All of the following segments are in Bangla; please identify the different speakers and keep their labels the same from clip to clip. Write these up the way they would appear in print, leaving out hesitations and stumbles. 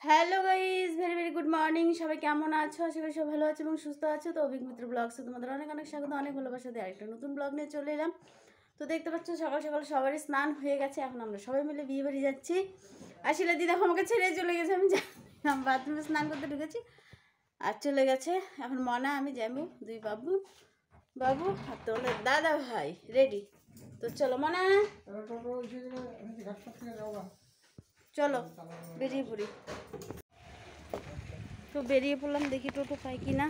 Speaker 1: Hello guys, very very good morning. সবাই কেমন আছো? আশা করি সব ভালো আছে এবং সুস্থ আছো। তো অভিক মিত্র ব্লগসে তোমাদের অনেক অনেক স্বাগত, অনেক ভালোবাসা দিয়ে আরেকটা নতুন ব্লগ নিয়ে চলে এলাম। তো দেখতে পাচ্ছ সকাল সকাল সবারই স্নান হয়ে গেছে। এখন আমরা সবাই মিলে বিয়ে বাড়ি যাচ্ছি। আসলে দিদা আমাকে ছেড়ে চলে গেছে, আমি বাথরুমে স্নান করতে ঢুকেছি আর চলে গেছে। এখন মনা, আমি জ্যামু, দুই বাবু আর তোদের দাদা ভাই রেডি। তো চলো মনা, চলো বেরিয়ে পড়ি। তো বেরিয়ে পড়লাম, দেখি টোটো পাই কি না।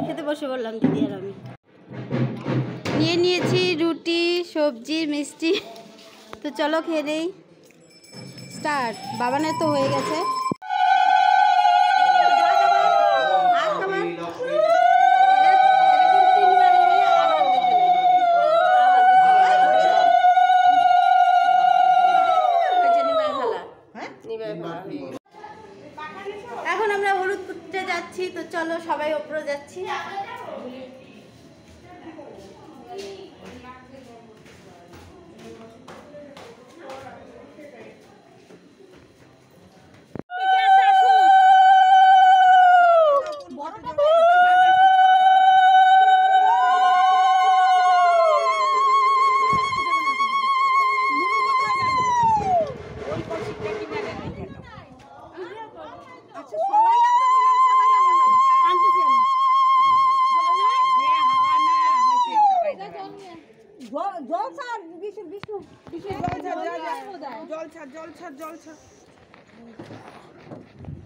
Speaker 1: খেতে বসে বললাম দিদি আর আমি। নিয়ে নিয়েছি রুটি, সবজি, মিষ্টি। তো চলো খেয়ে নেই। স্টার্ট। বাবানের তো হয়ে গেছে। এখন আমরা হলুদ কুটতে যাচ্ছি। তো চলো সবাই ওপরে যাচ্ছি।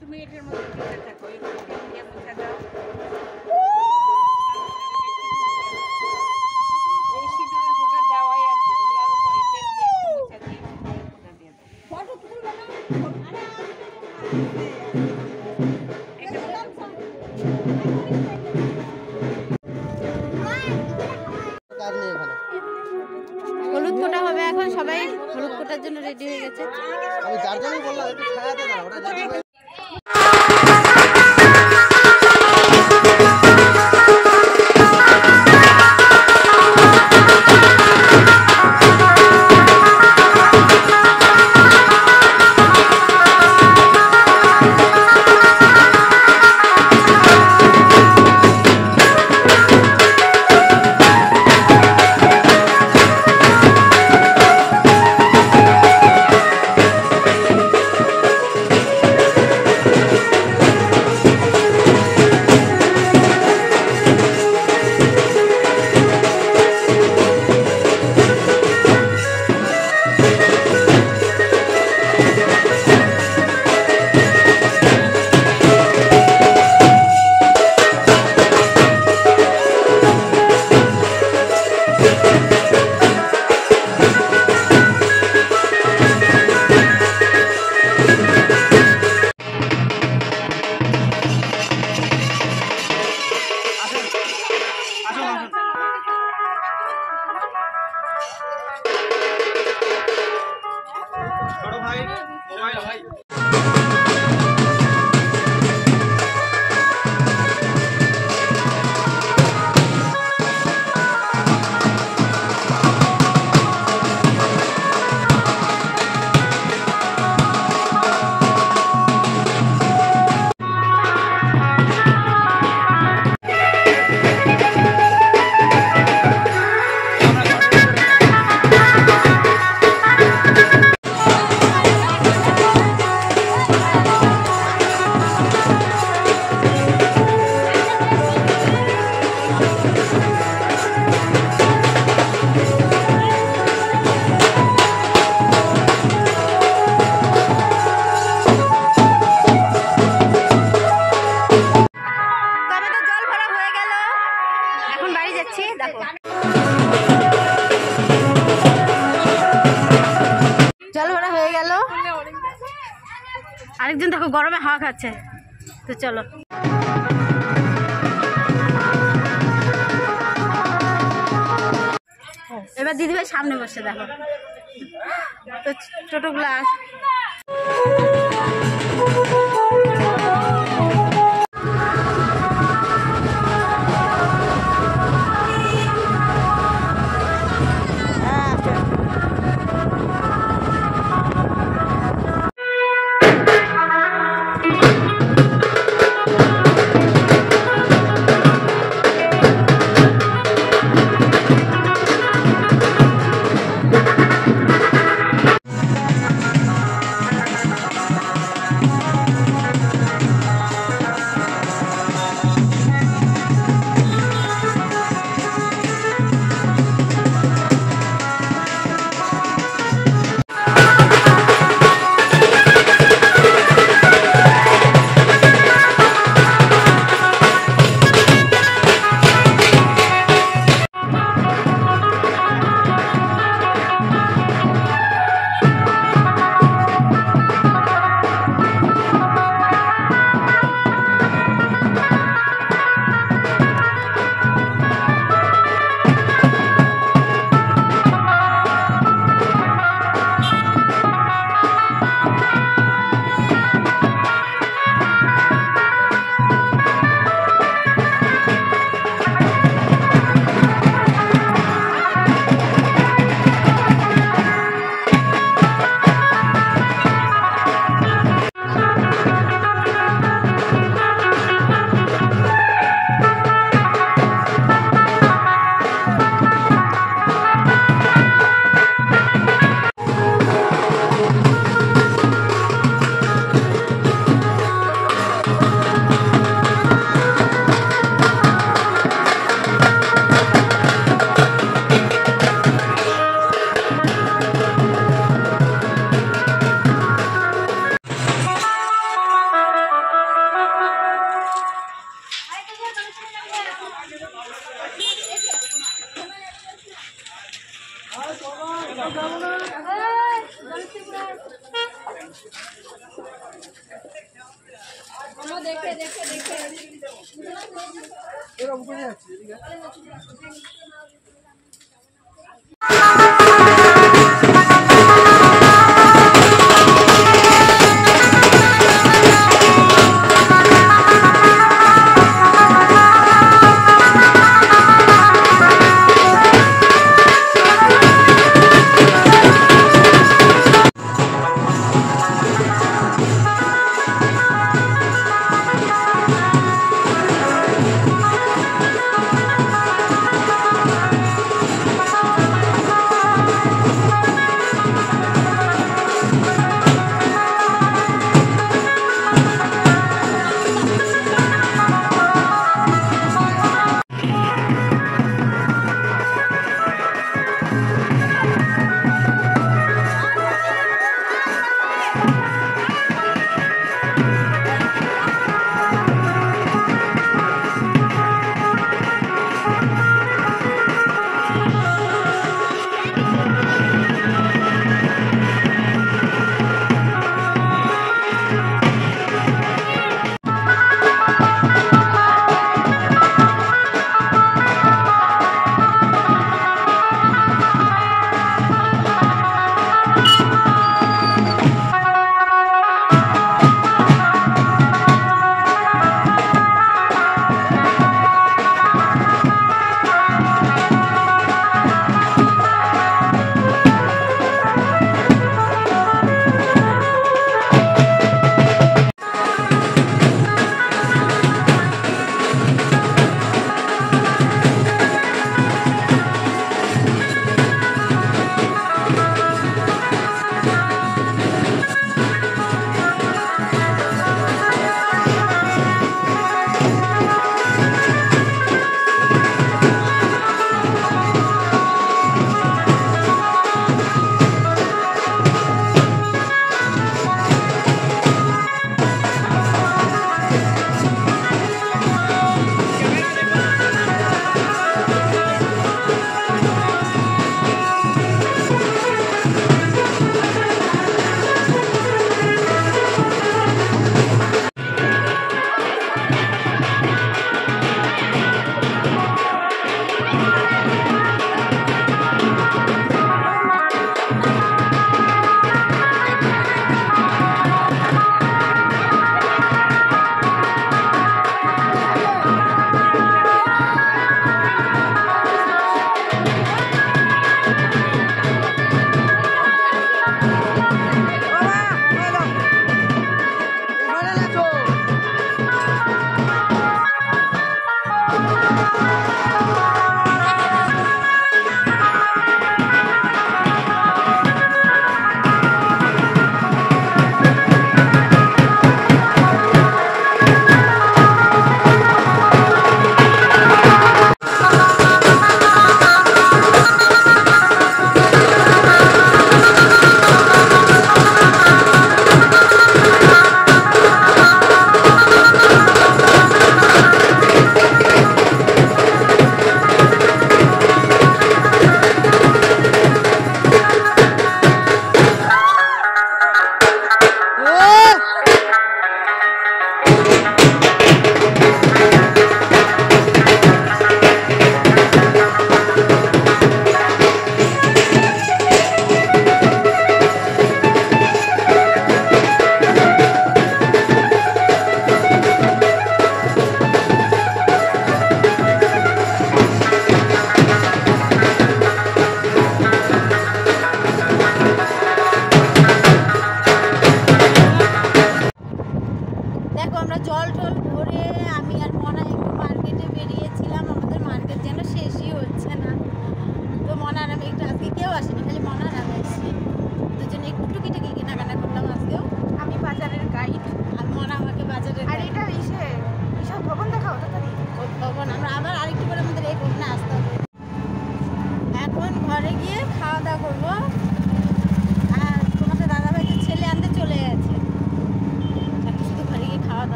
Speaker 2: তুমি এটার মধ্যে থাকো, মুখে দাও। ওই সিঁদুরের ফোঁটা দেওয়াই আছে, ওগুলোর উপরে তেল দিয়ে মুছে দিয়ে ফোঁটা দিয়ে দাও। ফটো তুলবে না?
Speaker 1: হলুদ কোটা হবে এখন, সবাই হলুদ কোটার জন্য রেডি হয়ে গেছে।
Speaker 3: আমি যার জন্যই বললাম একটু ছায়াতে দাঁড়া, ওটা রেডি হয়ে
Speaker 1: আরেকজন দেখো গরমে হাওয়া খাচ্ছে। তো চলো। এবার দিদিভাই সামনে বসে দেখো তো টোটোগুলো
Speaker 2: দেখে দেখে দেখে
Speaker 3: এরকম করে যাচ্ছে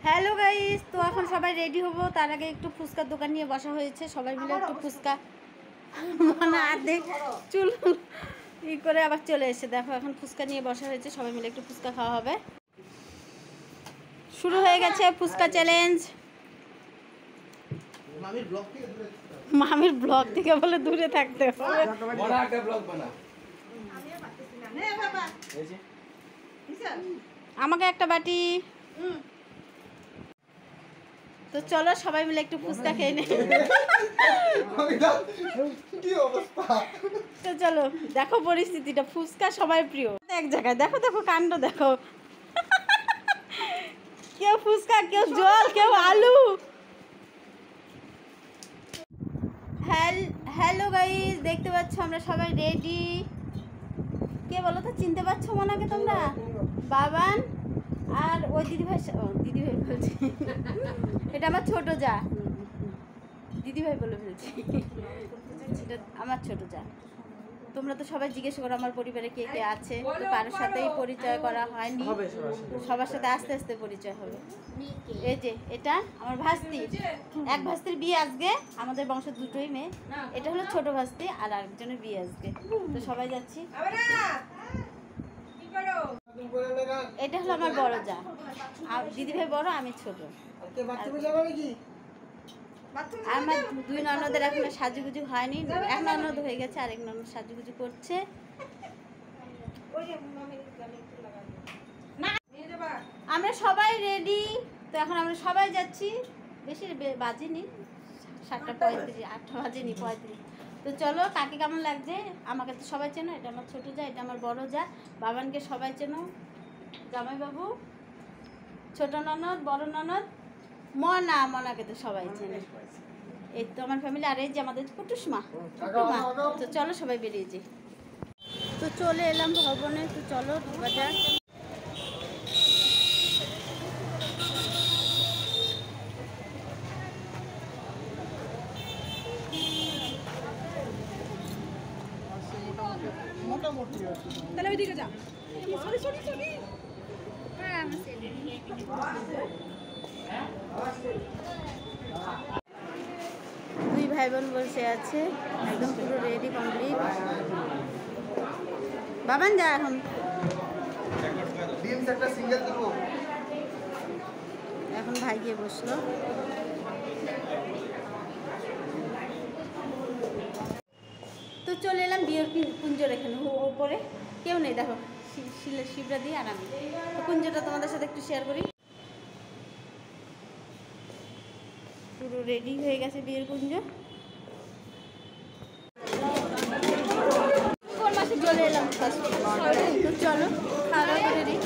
Speaker 1: হ্যালো গাইস, তো এখন সবাই রেডি হবো। তার আগে একটু ফুচকার দোকান নিয়ে বসা হয়েছে, সবাই মিলে একটু ফুচকা মানে অর্ধেক চুল ই করে আবার চলে এসে দেখো এখন ফুচকা নিয়ে বসা হয়েছে, সবাই মিলে একটু ফুচকা খাওয়া হবে। শুরু হয়ে গেছে ফুচকা চ্যালেঞ্জ। মামির ব্লগ থেকে বলে দূরে থাকতে হবে। আমাকে একটা বাটি। তো চলো সবাই মিলে একটু ফুচকা খেয়ে নে। তো চলো দেখো পরিস্থিতিটা, ফুচকা সবাই প্রিয় এক জায়গায়। দেখো দেখো কাণ্ড দেখো, কেউ ফুচকা, কেউ জল, কেউ আলু। হ্যালো গাইস, দেখতে পাচ্ছ আমরা সবাই রেডি। কে বলো তো, চিনতে পারছো মনাকে তোমরা? বাবান আর ওই দিদিভাই, দিদিভাই বলছি, এটা আমার ছোট যা, দিদিভাই বলে ফেলছি, এটা আমার ছোট যা। তোমরা তো সবাই জিজ্ঞেস করো আমার পরিবারে কে কে আছে, তো কারোর সাথেই পরিচয় করা হয়নি, সবার সাথে আস্তে আস্তে পরিচয় হবে। এই যে এটা আমার ভাস্তি, এক ভাস্তির বিয়ে আজকে, আমাদের বংশের দুটোই মেয়ে। এটা হলো ছোট ভাস্তি আর আরেকজনের বিয়ে আজকে, তো সবাই যাচ্ছি। এটা হলো আমার বড় যা, দিদিভাই বড়, আমি ছোট। আমার দুই ননদের এখনো সাজুগুজু হয়নি, এক ননদ হয়ে গেছে, আরেক ননদ সাজুগুজু করছে। আমরা সবাই রেডি, তো এখন আমরা সবাই যাচ্ছি। বেশি বাজেনি, 7:35, 8টা বাজেনি 35। তো চলো, কাকে কেমন লাগছে? আমাকে তো সবাই চেনো, এটা আমার ছোট যা, এটা আমার বড় যা। বাবানকে সবাই চেনো, জামাইবাবু, ছোট ননদ, বড় ননদ, মনাকে তো সবাই চেনে। এই তো আমার ফ্যামিলি। আর এই যে আমাদের কুটুসমা। তো চলো সবাই বেরিয়েছি। তো চলে এলাম ভবনে, তো চলো বাজার।
Speaker 2: তাহলে ওইদিকে যা।
Speaker 1: দুই ভাই বোন বসে আছে, একদম পুরো রেডি কমপ্লিট। বাবান যা এখন। এখন ভাই গিয়ে বসলো। তো চলে এলাম বিয়ের কুঞ্জর, এখানে ওপরে কেউ নেই, দেখো শিবরা দিয়ে আর আমি। তো কুঞ্জটা তোমাদের সাথে একটু শেয়ার করি। পুরো রেডি হয়ে গেছে বিয়ের কুঞ্জ। চলে এলাম তো চলো খাওয়া দাওয়া করে দিই।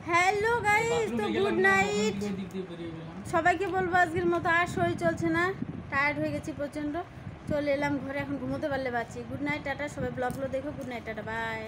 Speaker 1: হ্যালো গাইস, তো গুড নাইট সবাইকে। বলবো আজকের মতো আর শরীর চলছে না, টায়ার্ড হয়ে গেছি প্রচণ্ড। চলে এলাম ঘরে, এখন ঘুমোতে পারলে বাঁচি। Good night, tata. সবাই ব্লগগুলো দেখো। Good night, tata, by.